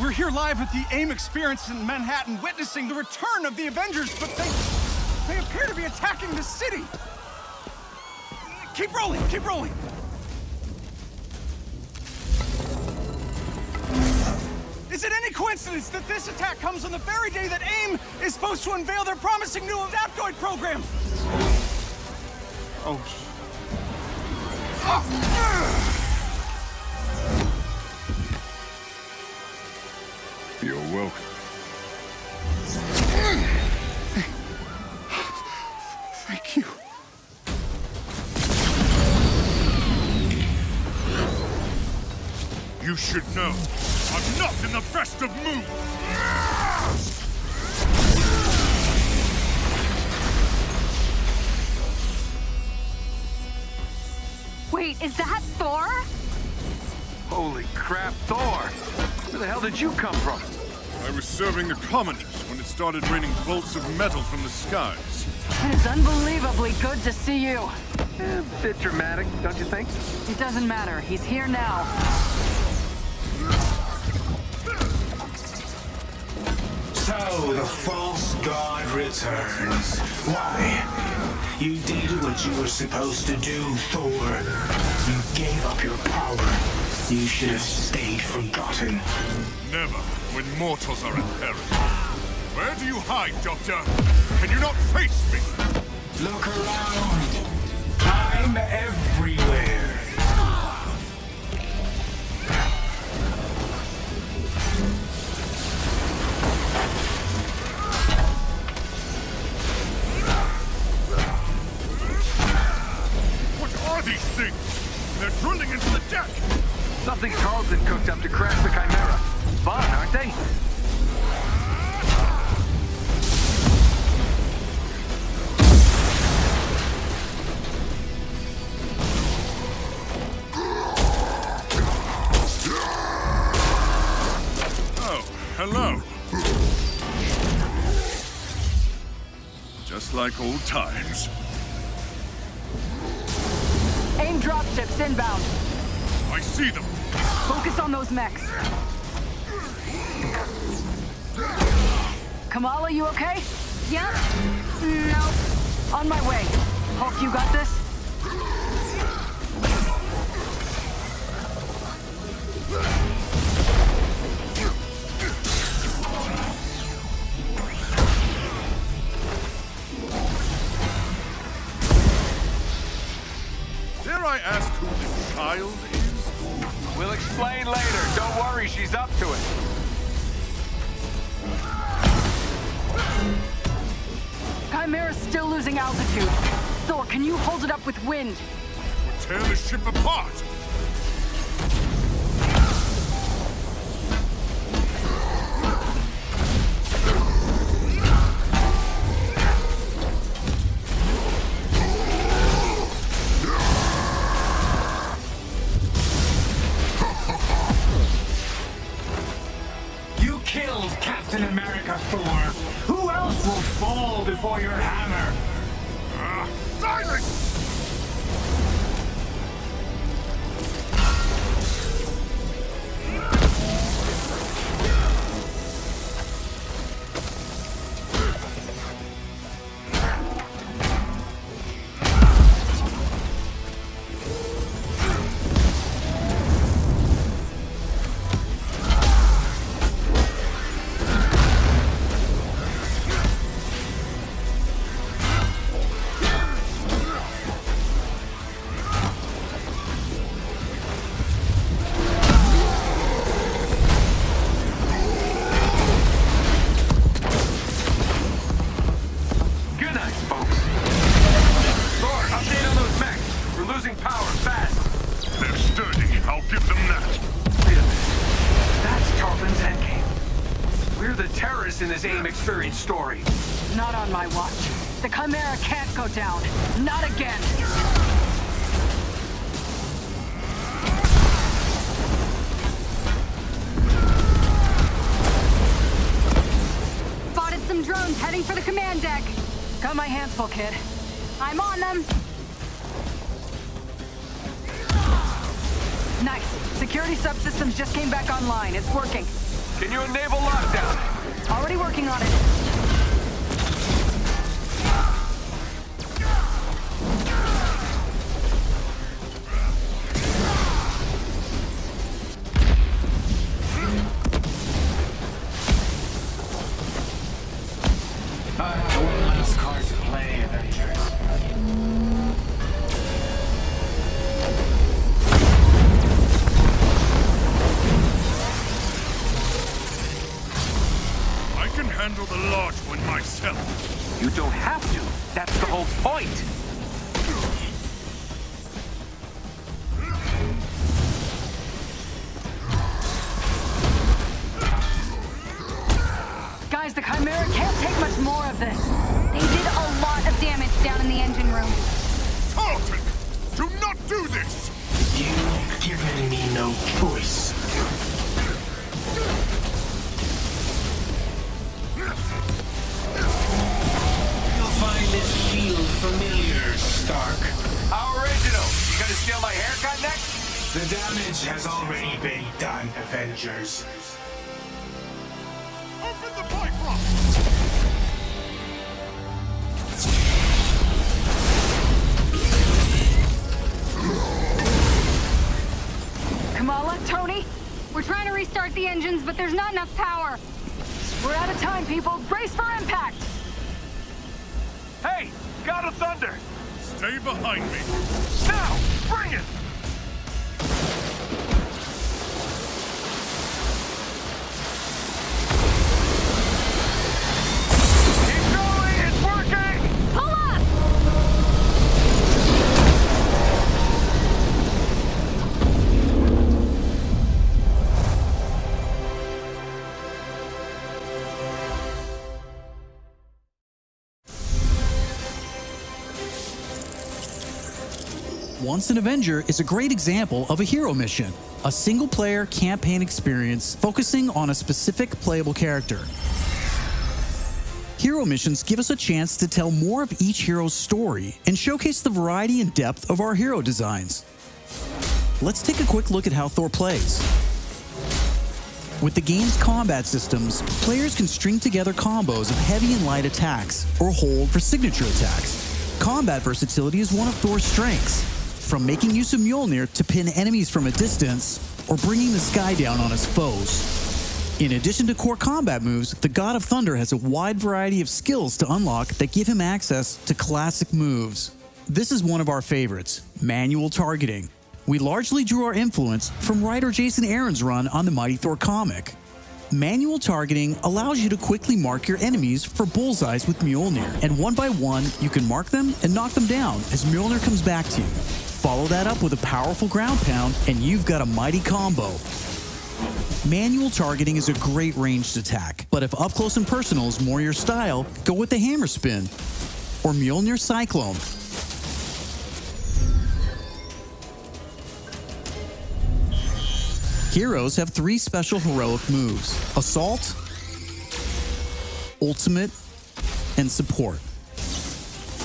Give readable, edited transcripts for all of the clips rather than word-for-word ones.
We're here live at the AIM experience in Manhattan, witnessing the return of the Avengers, but they appear to be attacking the city. Keep rolling, keep rolling. Is it any coincidence that this attack comes on the very day that AIM is supposed to unveil their promising new Adaptoid program? Oh. You're welcome. Thank you. You should know, I'm not in the best of moods! Wait, is that Thor? Holy crap, Thor! Where the hell did you come from? I was serving the commoners when it started raining bolts of metal from the skies. It is unbelievably good to see you. A bit dramatic, don't you think? It doesn't matter. He's here now. So, the false god returns. Why? You did what you were supposed to do, Thor. You gave up your power. You should have stayed forgotten. Never, when mortals are in peril. Where do you hide, Doctor? Can you not face me? Look around. I'm everywhere. What are these things? They're drilling into the deck! Something Carlton cooked up to crash the Chimera. Fun, aren't they? Oh, hello. Just like old times. AIM dropships inbound. I see them. Focus on those mechs. Kamala, you okay? Yep. Nope. On my way. Hulk, you got this? Dare I ask who the child is? We'll explain later. Don't worry, she's up to it. Chimera's still losing altitude. Thor, can you hold it up with wind? We'll tear the ship apart! You killed Captain America, Thor. Who else will fall before your hammer? Silence! Good night, folks. Thor, update on those mechs. We're losing power fast. They're sturdy. I'll give them that. Wait a minute. That's Carlton's endgame. We're the terrorists in this AIM experience story. Not on my watch. The Chimera can't go down. Not again. Spotted some drones heading for the command deck. Got my hands full, kid. I'm on them. Nice. Security subsystems just came back online. It's working. Can you enable lockdown? Already working on it. I have one last card to play, Avengers. I can handle the large one myself. You don't have to. That's the whole point. Guys, the Chimera can't take much more of this. They did a lot of damage down in the engine room. Tarleton, do not do this! You've given me no choice. You'll find this field familiar, Stark. How original. You gonna steal my haircut next? The damage has already been done, Avengers. Open the Bifrost! Kamala, Tony, We're trying to restart the engines, but there's not enough power. we're out of time, people. Brace for impact. Hey, God of Thunder. Stay behind me. Now, bring it. Keep going, it's working. Pull up! Once an Avenger is a great example of a hero mission, a single-player campaign experience focusing on a specific playable character. Hero missions give us a chance to tell more of each hero's story and showcase the variety and depth of our hero designs. Let's take a quick look at how Thor plays. With the game's combat systems, players can string together combos of heavy and light attacks, or hold for signature attacks. Combat versatility is one of Thor's strengths, from making use of Mjolnir to pin enemies from a distance, or bringing the sky down on his foes. In addition to core combat moves, the God of Thunder has a wide variety of skills to unlock that give him access to classic moves. This is one of our favorites, manual targeting. We largely drew our influence from writer Jason Aaron's run on the Mighty Thor comic. Manual targeting allows you to quickly mark your enemies for bullseyes with Mjolnir, and one by one, you can mark them and knock them down as Mjolnir comes back to you. Follow that up with a powerful ground pound, and you've got a mighty combo. Manual targeting is a great ranged attack, but if up close and personal is more your style, go with the hammer spin or Mjolnir Cyclone. Heroes have 3 special heroic moves: Assault, Ultimate, and Support.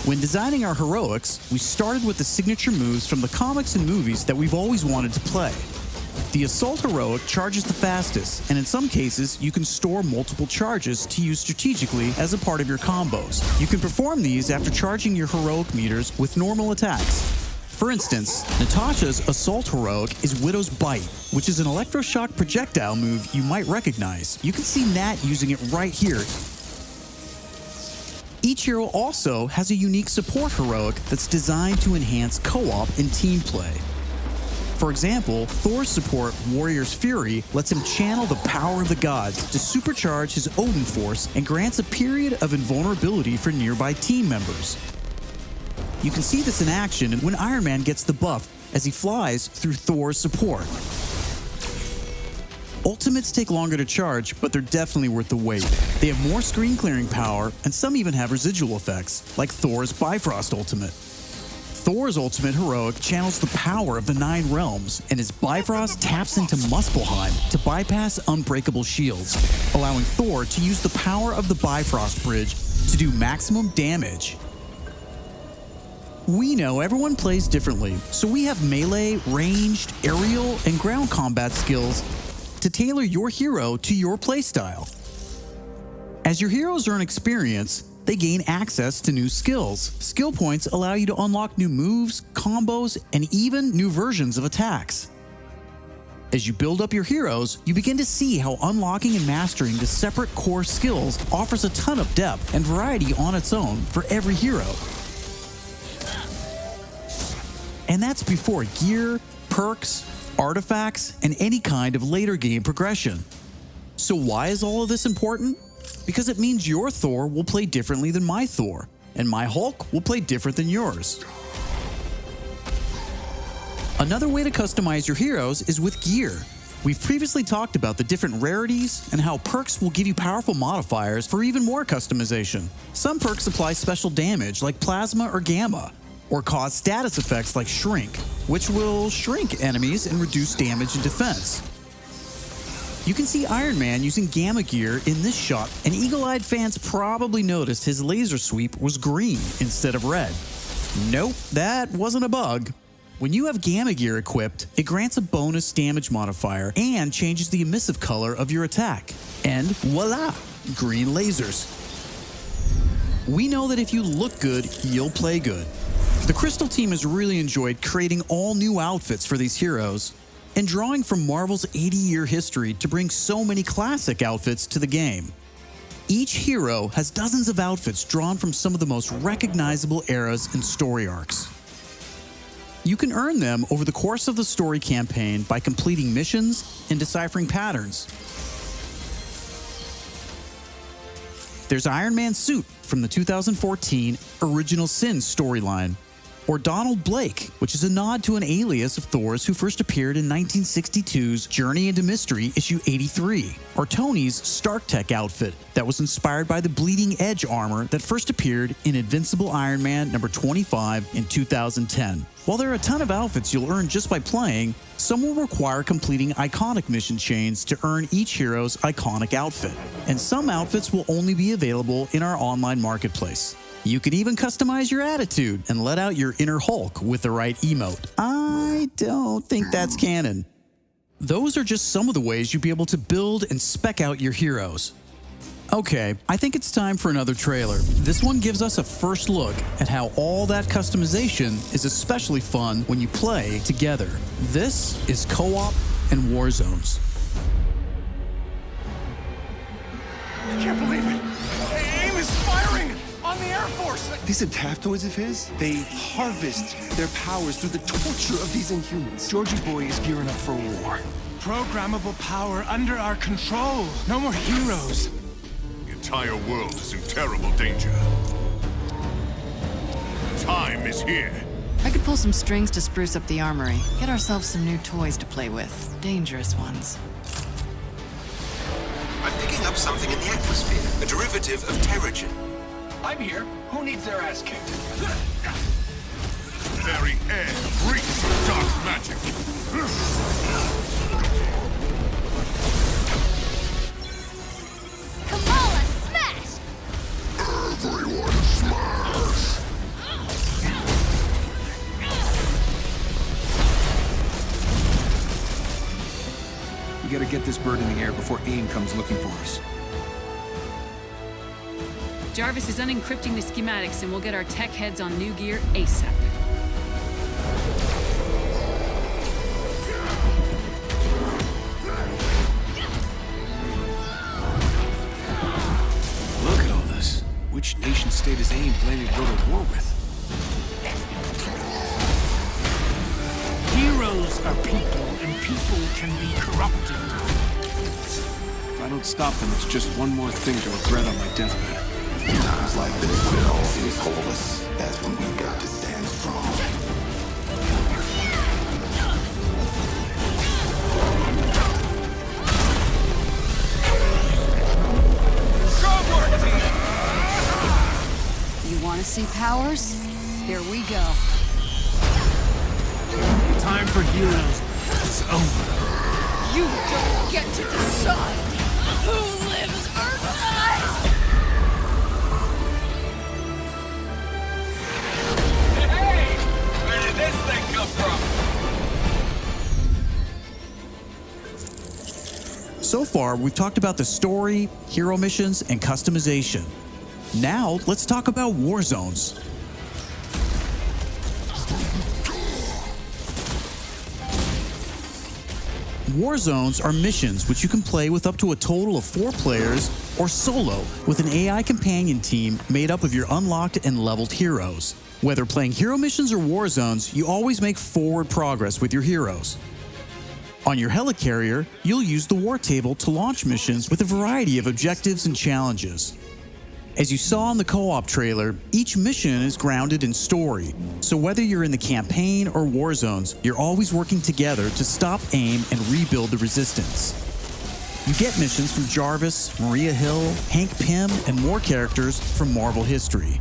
When designing our heroics, we started with the signature moves from the comics and movies that we've always wanted to play. The Assault heroic charges the fastest, and in some cases, you can store multiple charges to use strategically as a part of your combos. You can perform these after charging your heroic meters with normal attacks. For instance, Natasha's Assault heroic is Widow's Bite, which is an electroshock projectile move you might recognize. You can see Nat using it right here. Each hero also has a unique support heroic that's designed to enhance co-op and team play. For example, Thor's support, Warrior's Fury, lets him channel the power of the gods to supercharge his Odin force and grants a period of invulnerability for nearby team members. You can see this in action when Iron Man gets the buff as he flies through Thor's support. Ultimates take longer to charge, but they're definitely worth the wait. They have more screen clearing power, and some even have residual effects, like Thor's Bifrost Ultimate. Thor's Ultimate heroic channels the power of the 9 realms, and his Bifrost taps into Muspelheim to bypass unbreakable shields, allowing Thor to use the power of the Bifrost Bridge to do maximum damage. We know everyone plays differently, so we have melee, ranged, aerial, and ground combat skills to tailor your hero to your playstyle. As your heroes earn experience, they gain access to new skills. Skill points allow you to unlock new moves, combos, and even new versions of attacks. As you build up your heroes, you begin to see how unlocking and mastering the separate core skills offers a ton of depth and variety on its own for every hero. And that's before gear, perks, artifacts, and any kind of later game progression. So why is all of this important? Because it means your Thor will play differently than my Thor, and my Hulk will play different than yours. Another way to customize your heroes is with gear. We've previously talked about the different rarities and how perks will give you powerful modifiers for even more customization. Some perks apply special damage like plasma or gamma, or cause status effects like shrink, which will shrink enemies and reduce damage and defense. You can see Iron Man using gamma gear in this shot, and eagle-eyed fans probably noticed his laser sweep was green instead of red. Nope, that wasn't a bug. When you have gamma gear equipped, it grants a bonus damage modifier and changes the emissive color of your attack. And voila, green lasers. We know that if you look good, you'll play good. The Crystal team has really enjoyed creating all new outfits for these heroes and drawing from Marvel's 80-year history to bring so many classic outfits to the game. Each hero has dozens of outfits drawn from some of the most recognizable eras and story arcs. You can earn them over the course of the story campaign by completing missions and deciphering patterns. There's Iron Man's suit from the 2014 Original Sin storyline, or Donald Blake, which is a nod to an alias of Thor's who first appeared in 1962's Journey into Mystery issue 83, or Tony's Stark Tech outfit that was inspired by the Bleeding Edge armor that first appeared in Invincible Iron Man number 25 in 2010. While there are a ton of outfits you'll earn just by playing, some will require completing iconic mission chains to earn each hero's iconic outfit, and some outfits will only be available in our online marketplace. You can even customize your attitude and let out your inner Hulk with the right emote. I don't think that's canon. Those are just some of the ways you'll be able to build and spec out your heroes. Okay, I think it's time for another trailer. This one gives us a first look at how all that customization is especially fun when you play together. This is Co-op and War Zones. I can't believe it! AIM is firing on the Air Force! These adaptoids of his, they harvest their powers through the torture of these Inhumans. Georgie Boy is gearing up for war. Programmable power under our control. No more heroes. The entire world is in terrible danger. Time is here. I could pull some strings to spruce up the armory. Get ourselves some new toys to play with. Dangerous ones. I'm picking up something in the atmosphere, a derivative of Terrigen. I'm here. Who needs their ass kicked? Very air reeks of dark magic. Kamala, smash! Everyone smash! We gotta get this bird in the air before AIM comes looking for us. Jarvis is unencrypting the schematics and we'll get our tech heads on new gear ASAP. Look at all this. Which nation state is AIM planning to go to war with? Heroes are people, and people can be corrupted. If I don't stop them, it's just one more thing to regret on my deathbed. Times like this, when it all seems hopeless, that's when we've got to stand strong. You want to see powers? Here we go. Time for heroes is over. You don't get to decide who lives or dies! Hey! Where did this thing come from? So far, we've talked about the story, hero missions, and customization. Now, let's talk about war zones. War zones are missions which you can play with up to a total of 4 players or solo with an AI companion team made up of your unlocked and leveled heroes. Whether playing hero missions or war zones, you always make forward progress with your heroes. On your helicarrier, you'll use the war table to launch missions with a variety of objectives and challenges. As you saw in the co-op trailer, each mission is grounded in story, so whether you're in the campaign or war zones, you're always working together to stop AIM and rebuild the resistance. You get missions from Jarvis, Maria Hill, Hank Pym, and more characters from Marvel history.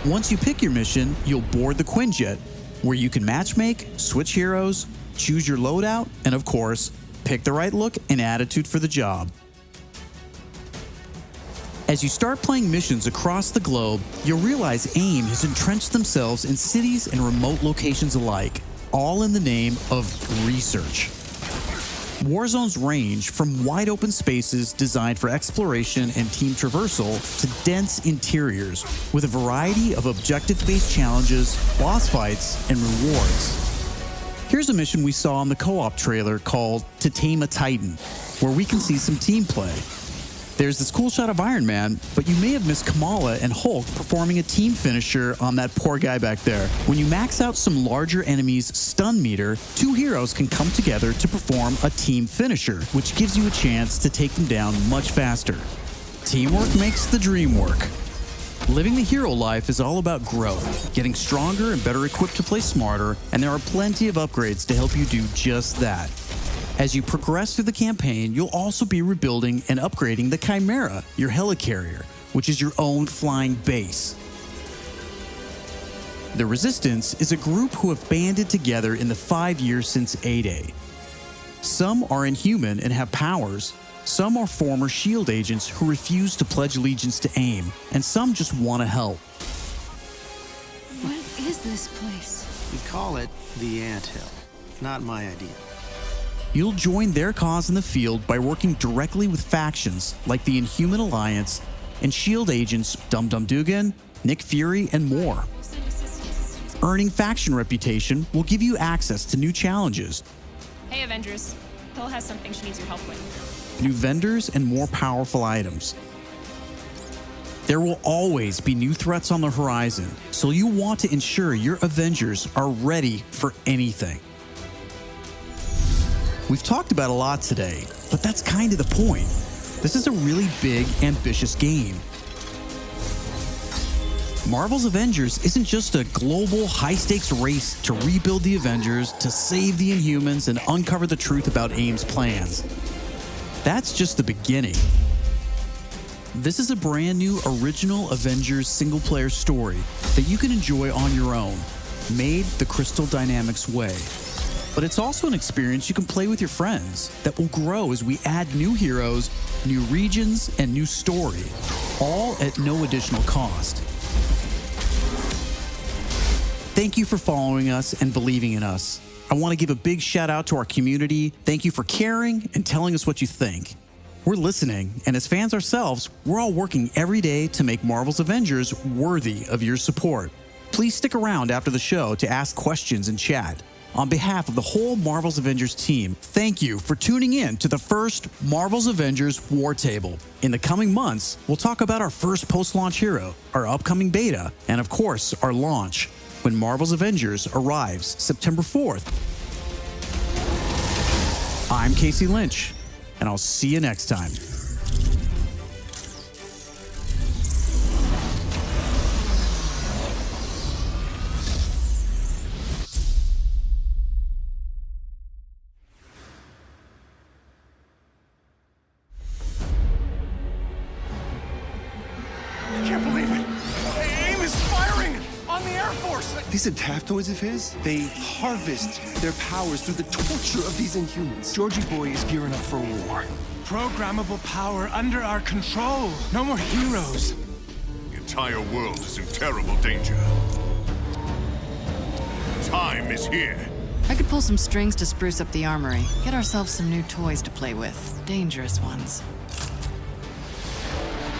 Once you pick your mission, you'll board the Quinjet, where you can matchmake, switch heroes, choose your loadout, and of course, pick the right look and attitude for the job. As you start playing missions across the globe, you'll realize AIM has entrenched themselves in cities and remote locations alike, all in the name of research. War zones range from wide open spaces designed for exploration and team traversal to dense interiors with a variety of objective-based challenges, boss fights, and rewards. Here's a mission we saw in the co-op trailer called To Tame a Titan, where we can see some team play. There's this cool shot of Iron Man, but you may have missed Kamala and Hulk performing a team finisher on that poor guy back there. When you max out some larger enemies' stun meter, 2 heroes can come together to perform a team finisher, which gives you a chance to take them down much faster. Teamwork makes the dream work. Living the hero life is all about growth, getting stronger and better equipped to play smarter, and there are plenty of upgrades to help you do just that. As you progress through the campaign, you'll also be rebuilding and upgrading the Chimera, your helicarrier, which is your own flying base. The Resistance is a group who have banded together in the 5 years since A-Day. Some are inhuman and have powers, some are former SHIELD agents who refuse to pledge allegiance to AIM, and some just want to help. What is this place? We call it the Anthill. Not my idea. You'll join their cause in the field by working directly with factions like the Inhuman Alliance and SHIELD agents Dum Dum Dugan, Nick Fury, and more. Earning faction reputation will give you access to new challenges, Hey, Avengers. Hill has something she needs your help with. new vendors, and more powerful items. There will always be new threats on the horizon, so you want to ensure your Avengers are ready for anything. We've talked about a lot today, but that's kind of the point. This is a really big, ambitious game. Marvel's Avengers isn't just a global, high-stakes race to rebuild the Avengers, to save the Inhumans, and uncover the truth about AIM's plans. That's just the beginning. This is a brand new original Avengers single-player story that you can enjoy on your own, made the Crystal Dynamics way. But it's also an experience you can play with your friends that will grow as we add new heroes, new regions, and new story, all at no additional cost. Thank you for following us and believing in us. I want to give a big shout out to our community. Thank you for caring and telling us what you think. We're listening, and as fans ourselves, we're all working every day to make Marvel's Avengers worthy of your support. Please stick around after the show to ask questions and chat. On behalf of the whole Marvel's Avengers team, thank you for tuning in to the first Marvel's Avengers War Table. In the coming months, we'll talk about our first post-launch hero, our upcoming beta, and of course, our launch, when Marvel's Avengers arrives September 4th. I'm Casey Lynch, and I'll see you next time. I can't believe it. AIM is firing on the Air Force. These adaptoids of his, they harvest their powers through the torture of these Inhumans. Georgie Boy is gearing up for war. Programmable power under our control. No more heroes. The entire world is in terrible danger. Time is here. I could pull some strings to spruce up the armory. Get ourselves some new toys to play with. Dangerous ones.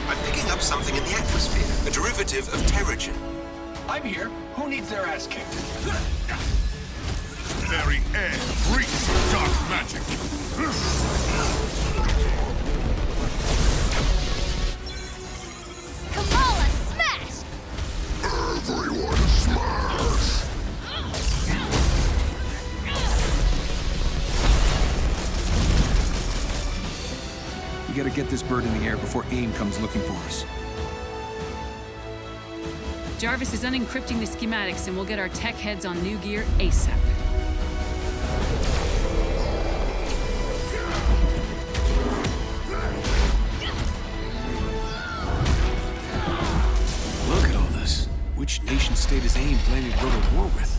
I'm picking up something in the atmosphere, a derivative of Terrigen. I'm here. Who needs their ass kicked? Very air breathes dark magic. Kamala, smash! Everyone smash! We gotta get this bird in the air before AIM comes looking for us. Jarvis is unencrypting the schematics and we'll get our tech heads on new gear ASAP. Look at all this. Which nation state is AIM planning to go to war with?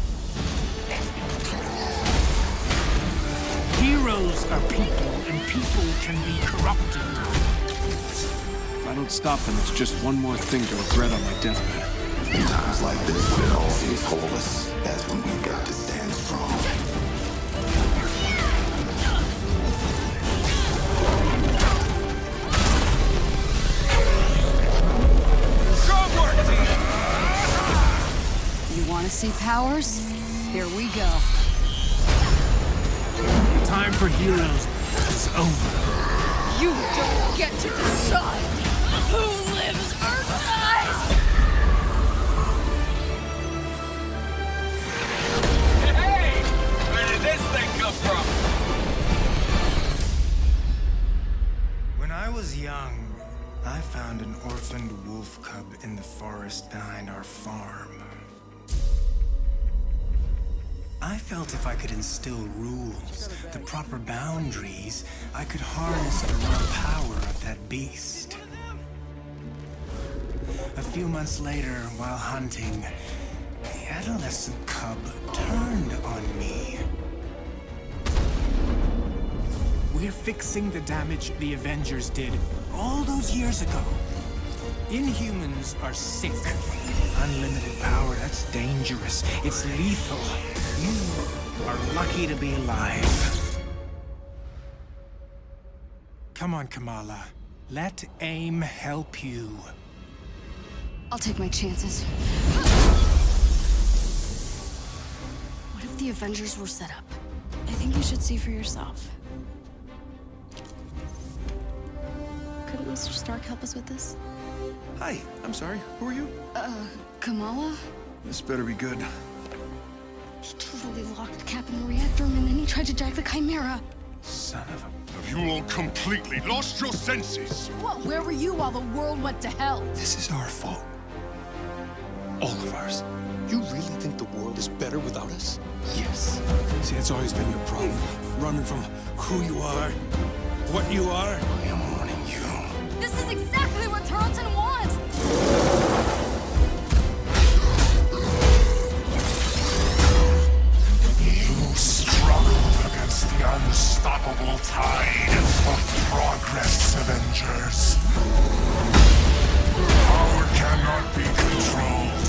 Heroes are people, and people can be corrupted. If I don't stop them, it's just one more thing to regret on my deathbed. In times like this, when it all seems hopeless, that's when we've got to stand strong. Good work, team! You want to see powers? Here we go. The time for heroes is over. You don't get to decide who lives or dies! Hey! Where did this thing come from? When I was young, I found an orphaned wolf cub in the forest behind our farm. I felt if I could instill rules, the proper boundaries, I could harness the raw power of that beast. A few months later, while hunting, the adolescent cub turned on me. We're fixing the damage the Avengers did all those years ago. Inhumans are sick. Unlimited power, that's dangerous. It's lethal. You are lucky to be alive. Come on, Kamala. Let AIM help you. I'll take my chances. What if the Avengers were set up? I think you should see for yourself. Couldn't Mr. Stark help us with this? Hi, I'm sorry. Who are you? Kamala? This better be good. He totally locked Cap in the reactor room and then he tried to jack the Chimera. Son of a... Have you all completely lost your senses? What? Where were you while the world went to hell? This is our fault. All of ours. You really think the world is better without us? Yes. See, that's always been your problem. Running from who you are, what you are. I am warning you. This is exactly what Tarleton wants! You struggle against the unstoppable tide of progress, Avengers. Power cannot be controlled.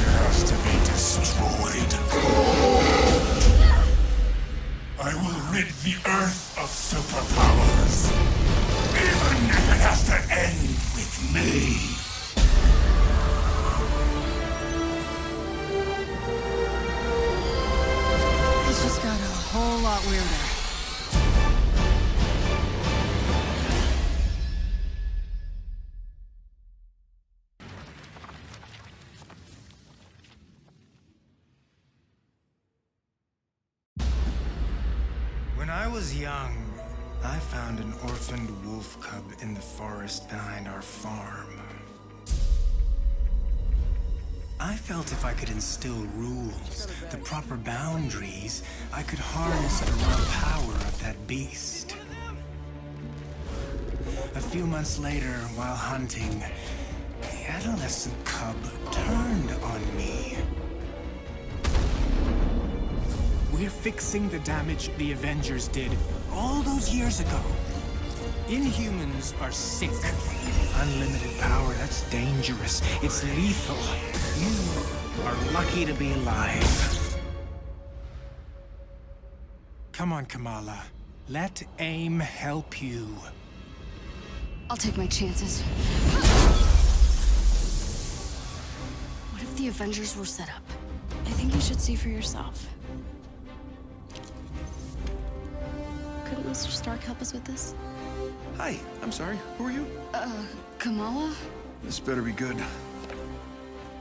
It has to be destroyed. I will rid the Earth of superpowers. Even if it has to end with me. It's just got a whole lot weirder. When I was young, I found an orphaned wolf cub in the forest behind our farm. I felt if I could instill rules, the proper boundaries, I could harness the raw power of that beast. A few months later, while hunting, the adolescent cub turned on me. We're fixing the damage the Avengers did all those years ago. Inhumans are sick. Unlimited power, that's dangerous. It's lethal. You are lucky to be alive. Come on, Kamala. Let AIM help you. I'll take my chances. What if the Avengers were set up? I think you should see for yourself. Couldn't Mr. Stark help us with this? Hi, I'm sorry. Who are you? Kamala? This better be good.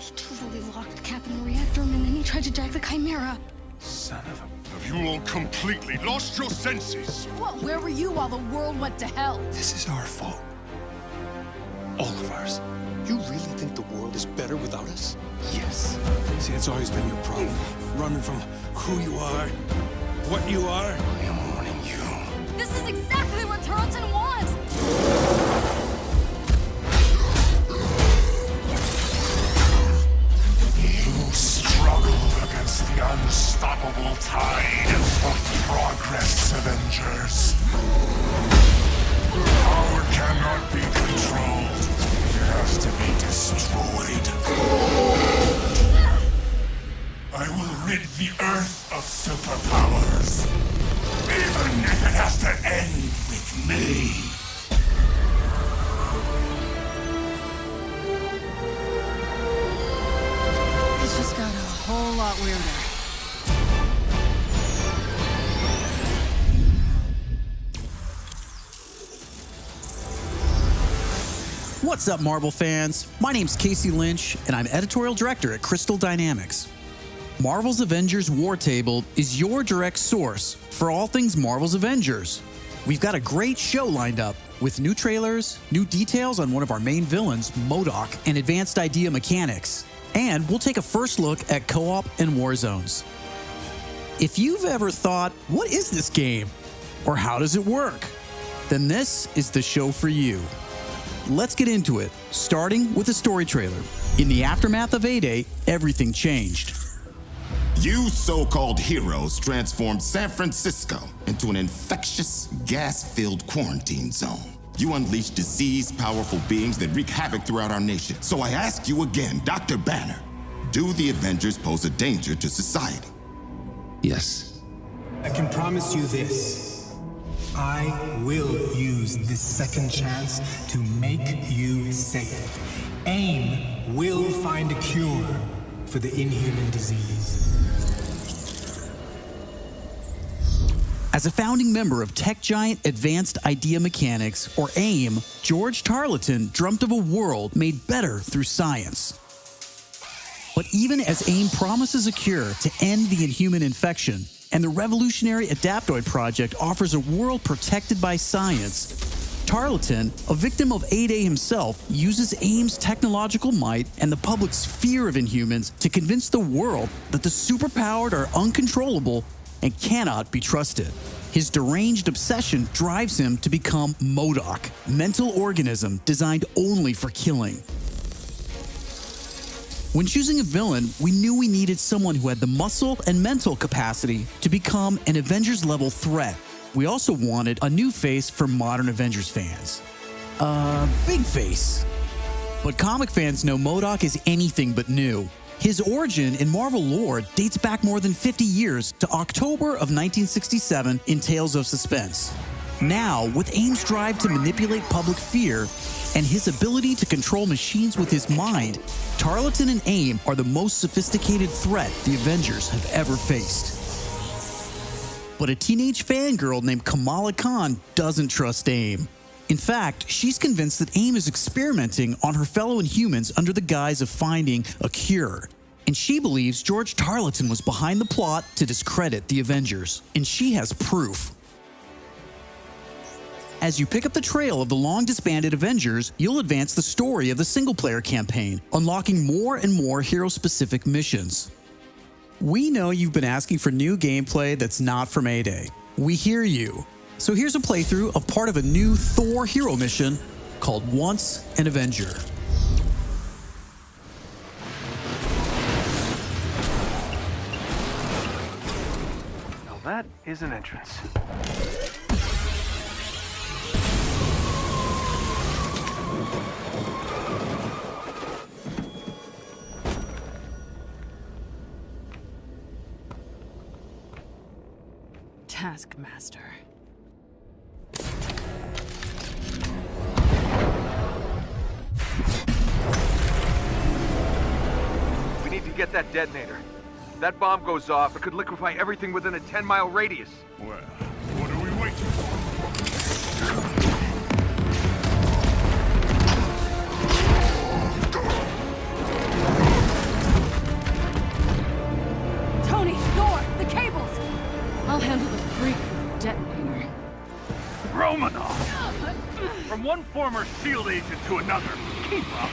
He totally locked Cap in the reactor room and then he tried to jack the Chimera. Son of a... Have you all completely lost your senses? What? Where were you while the world went to hell? This is our fault. All of ours. You really think the world is better without us? Yes. See, it's always been your problem. Running from who you are, what you are. I am warning you. This is exactly what Tarleton wants! You struggle against the unstoppable tide of progress, Avengers. Power cannot be controlled. It has to be destroyed. I will rid the Earth of superpowers. Even if it has to end with me. It's just got a whole lot weirder. What's up, Marvel fans? My name's Casey Lynch, and I'm editorial director at Crystal Dynamics. Marvel's Avengers War Table is your direct source for all things Marvel's Avengers. We've got a great show lined up with new trailers, new details on one of our main villains, MODOK, and advanced idea mechanics. And we'll take a first look at co-op and war zones. If you've ever thought, what is this game? Or how does it work? Then this is the show for you. Let's get into it, starting with a story trailer. In the aftermath of A-Day, everything changed. You so-called heroes transformed San Francisco into an infectious, gas-filled quarantine zone. You unleashed diseased, powerful beings that wreak havoc throughout our nation. So I ask you again, Dr. Banner, do the Avengers pose a danger to society? Yes. I can promise you this. I will use this second chance to make you safe. AIM will find a cure for the inhuman disease. As a founding member of tech giant Advanced Idea Mechanics, or AIM, George Tarleton dreamt of a world made better through science. But even as AIM promises a cure to end the inhuman infection, and the revolutionary Adaptoid project offers a world protected by science, Tarleton, a victim of A-Day himself, uses AIM's technological might and the public's fear of Inhumans to convince the world that the superpowered are uncontrollable and cannot be trusted. His deranged obsession drives him to become MODOK, mental organism designed only for killing. When choosing a villain, we knew we needed someone who had the muscle and mental capacity to become an Avengers-level threat. We also wanted a new face for modern Avengers fans. Big face. But comic fans know MODOK is anything but new. His origin in Marvel lore dates back more than 50 years to October of 1967 in Tales of Suspense. Now, with AIM's drive to manipulate public fear and his ability to control machines with his mind, Tarleton and AIM are the most sophisticated threat the Avengers have ever faced. But a teenage fangirl named Kamala Khan doesn't trust AIM. In fact, she's convinced that AIM is experimenting on her fellow Inhumans under the guise of finding a cure. And she believes George Tarleton was behind the plot to discredit the Avengers. And she has proof. As you pick up the trail of the long-disbanded Avengers, you'll advance the story of the single-player campaign, unlocking more and more hero-specific missions. We know you've been asking for new gameplay that's not from A-Day. We hear you. So here's a playthrough of part of a new Thor hero mission called Once an Avenger. Now that is an entrance. Taskmaster. We need to get that detonator. If that bomb goes off, it could liquefy everything within a 10-mile radius. Well, what are we waiting for? Tony, Thor, the cables! I'll handle the freak detonator. Romanov! From one former S.H.I.E.L.D. agent to another. Keep up.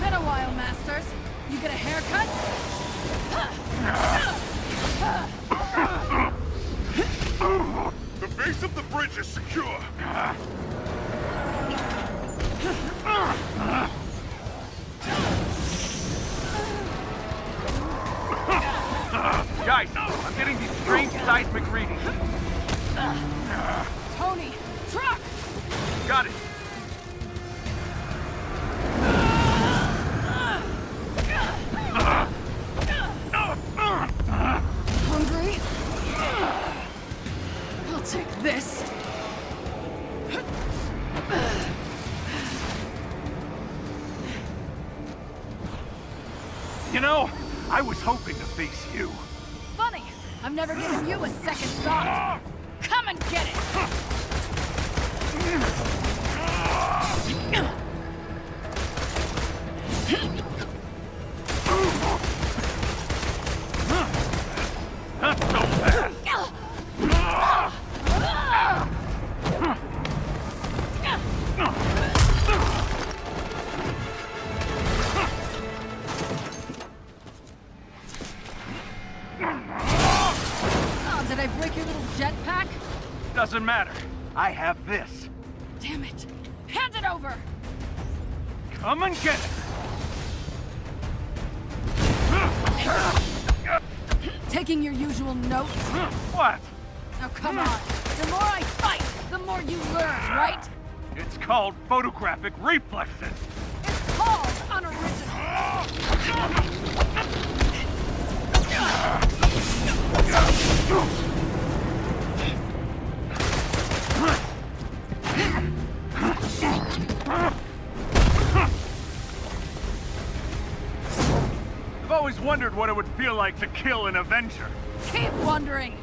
Been a while, Masters. You get a haircut? The base of the bridge is secure. Guys, I'm getting these strange seismic readings. Tony, truck! Got it. Hungry? I'll take this. You know, I was hoping to face you. Funny, I've never given you a second thought. Come and get it! Not so fast. Oh, did I break your little jetpack? Doesn't matter. I have this. Damn it! Hand it over! Come and get it. Taking your usual notes? What? Now come on. The more I fight, the more you learn, right? It's called photographic reflexes. It's called unoriginal. I've always wondered what it would feel like to kill an Avenger. Keep wondering.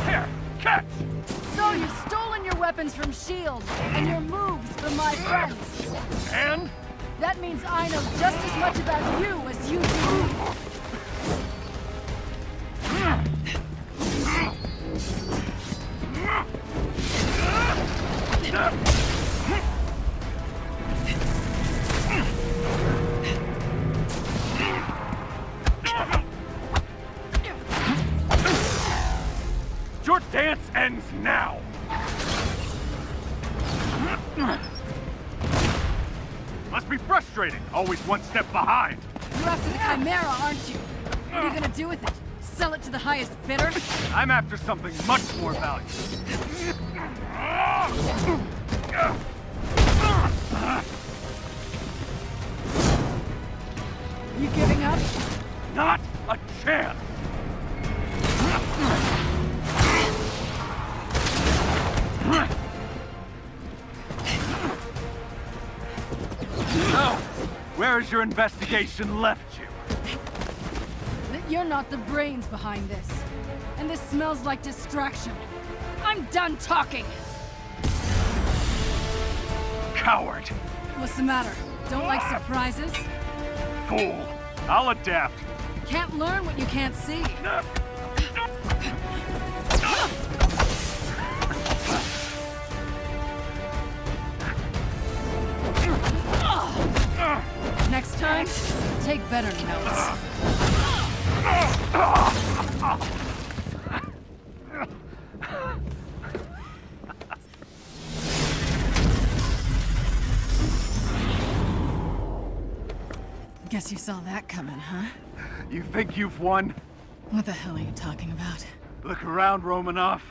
Here, catch! So you've stolen your weapons from S.H.I.E.L.D. and your moves from my friends. And? That means I know just as much about you as you do. Your dance ends now! Must be frustrating, always one step behind. You're after the Chimera, aren't you? What are you gonna do with it? Sell it to the highest bidder? I'm after something much more valuable. You giving up? Not a chance! So, where has your investigation left you? That you're not the brains behind this. And this smells like distraction. I'm done talking! Coward! What's the matter? Don't like surprises? Fool! I'll adapt. Can't learn what you can't see. Next time, take better notes. Guess you saw that coming, huh? You think you've won? What the hell are you talking about? Look around, Romanov.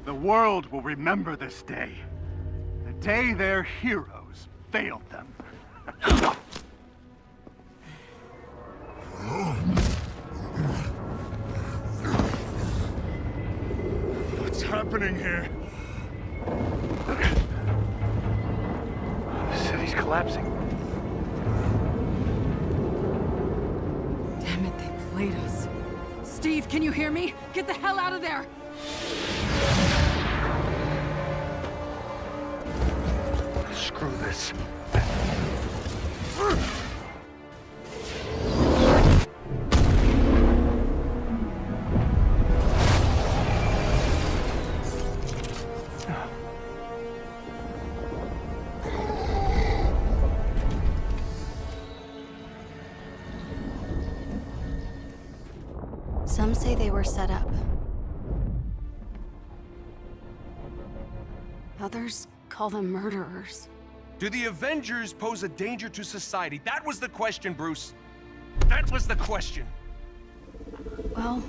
The world will remember this day. day their heroes failed them. What's happening here? The city's collapsing. Damn it, they played us. Steve, can you hear me? Get the hell out of there! Screw this. Some say they were set up. Others call them murderers. Do the Avengers pose a danger to society? That was the question, Bruce. That was the question. Well,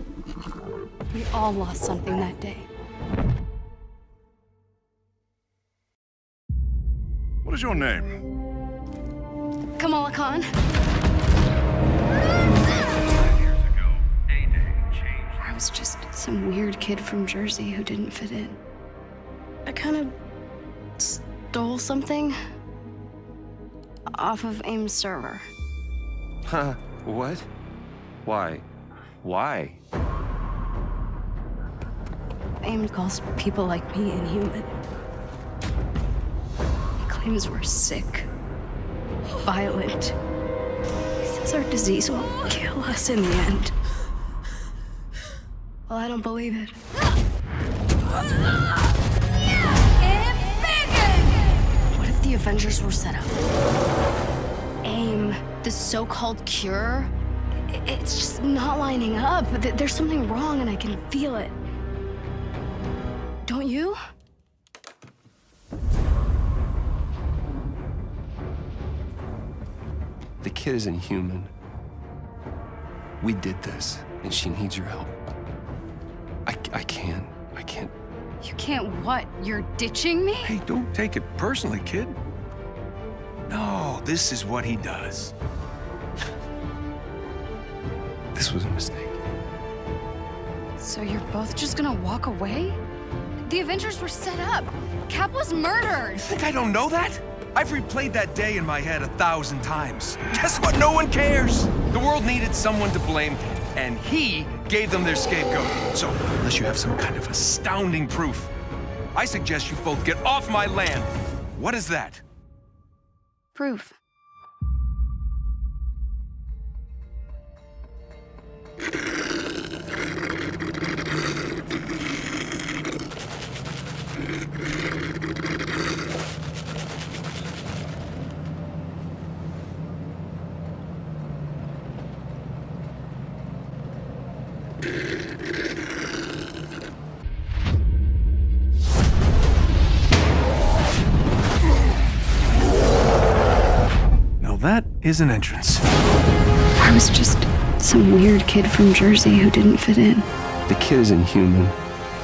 we all lost something that day. What is your name? Kamala Khan. I was just some weird kid from Jersey who didn't fit in. I kind of stole something off of AIM's server. Huh? What? Why? Why? AIM calls people like me inhuman. He claims we're sick, violent. He says our disease will kill us in the end. Well, I don't believe it. What if the Avengers were set up? AIM, the so-called cure, it's just not lining up. There's something wrong and I can feel it. Don't you? The kid isn't human. We did this, and she needs your help. I can't. You can't what? You're ditching me? Hey, don't take it personally, kid. No, this is what he does. This was a mistake. So you're both just gonna walk away? The Avengers were set up. Cap was murdered. You think I don't know that? I've replayed that day in my head 1,000 times. Guess what? No one cares. The world needed someone to blame, and he gave them their scapegoat. So, unless you have some kind of astounding proof, I suggest you both get off my land. What is that? Proof. Now that is an entrance. I was just some weird kid from Jersey who didn't fit in. The kid isn't human.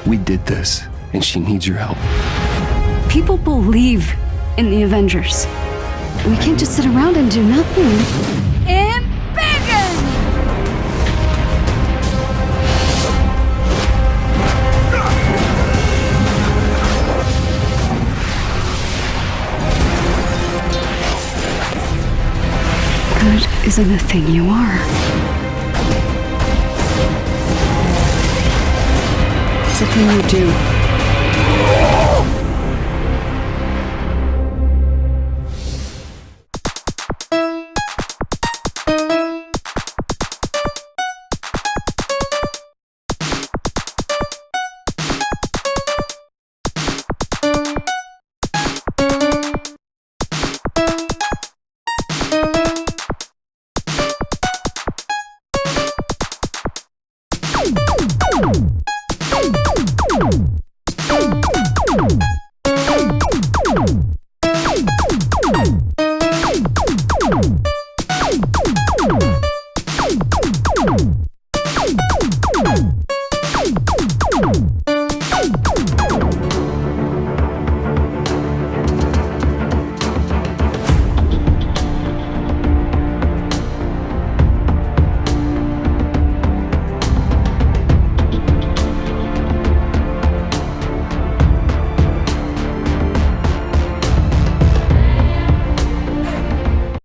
We did this, and she needs your help. People believe in the Avengers. We can't just sit around and do nothing. Good isn't a thing you are. It's a thing you do.